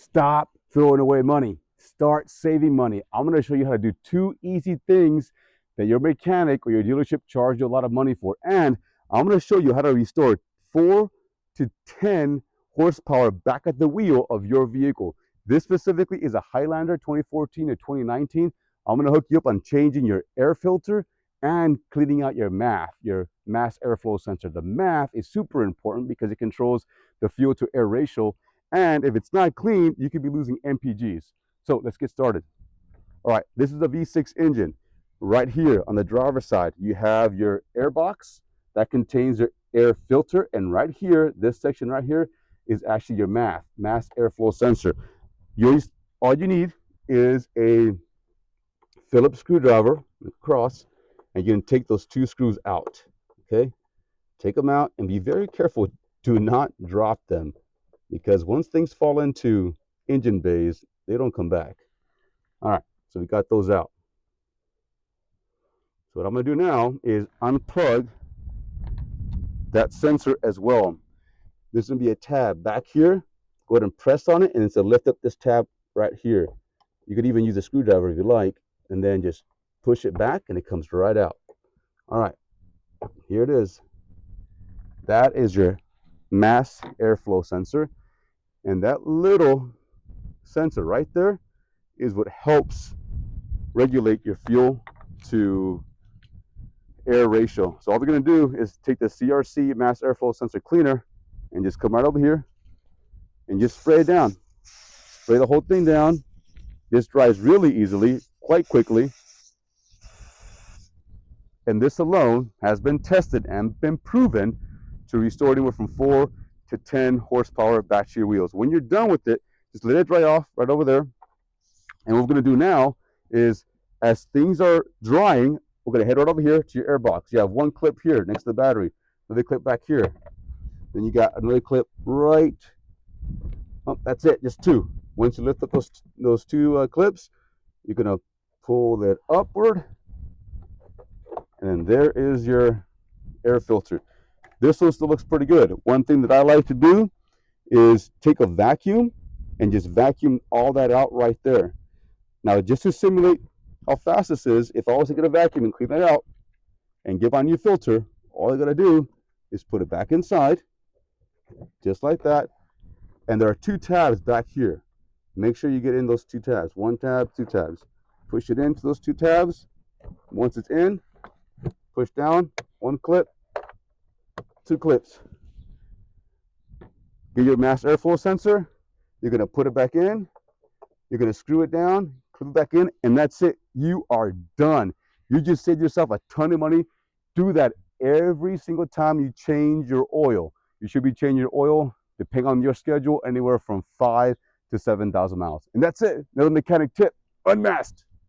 Stop throwing away money. Start saving money. I'm going to show you how to do 2 easy things that your mechanic or your dealership charged you a lot of money for. And I'm going to show you how to restore 4 to 10 horsepower back at the wheel of your vehicle. This specifically is a Highlander 2014 to 2019. I'm going to hook you up on changing your air filter and cleaning out your MAF, your mass airflow sensor. The MAF is super important because it controls the fuel to air ratio. And if it's not clean, you could be losing MPGs. So let's get started. All right, this is a V6 engine. Right here on the driver's side, you have your air box that contains your air filter. And right here, this section right here is actually your MAF, mass airflow sensor. All you need is a Phillips screwdriver across, and you can take those 2 screws out, okay? Take them out and be very careful. Do not drop them, because once things fall into engine bays, they don't come back. All right, so we got those out. So what I'm going to do now is unplug that sensor as well. There's going to be a tab back here. Go ahead and press on it, and it's to lift up this tab right here. You could even use a screwdriver if you like, and then just push it back, and it comes right out. All right, here it is. That is your mass airflow sensor, and that little sensor right there is what helps regulate your fuel to air ratio. So all we're going to do is take the CRC mass airflow sensor cleaner and just come right over here and just spray it down. Spray the whole thing down. This dries really easily, quite quickly. And this alone has been tested and been proven to restore anywhere from 4 to 10 horsepower back to your wheels. When you're done with it, just let it dry off right over there. And what we're going to do now is, as things are drying, we're going to head right over here to your air box. You have 1 clip here next to the battery, another clip back here. Then you got another clip right. Oh, that's it, just 2. Once you lift up those 2 clips, you're going to pull that upward, and there is your air filter. This one still looks pretty good. One thing that I like to do is take a vacuum and just vacuum all that out right there. Now, just to simulate how fast this is, if I was to get a vacuum and clean that out and give on your filter, all I gotta do is put it back inside, just like that. And there are 2 tabs back here. Make sure you get in those 2 tabs. 1 tab, 2 tabs. Push it into those 2 tabs. Once it's in, push down, 1 clip, 2 clips. Get your mass airflow sensor. You're gonna put it back in. You're gonna screw it down, clip it back in, and that's it. You are done. You just saved yourself a ton of money. Do that every single time you change your oil. You should be changing your oil, depending on your schedule, anywhere from 5,000 to 7,000 miles. And that's it. Another mechanic tip, unmasked.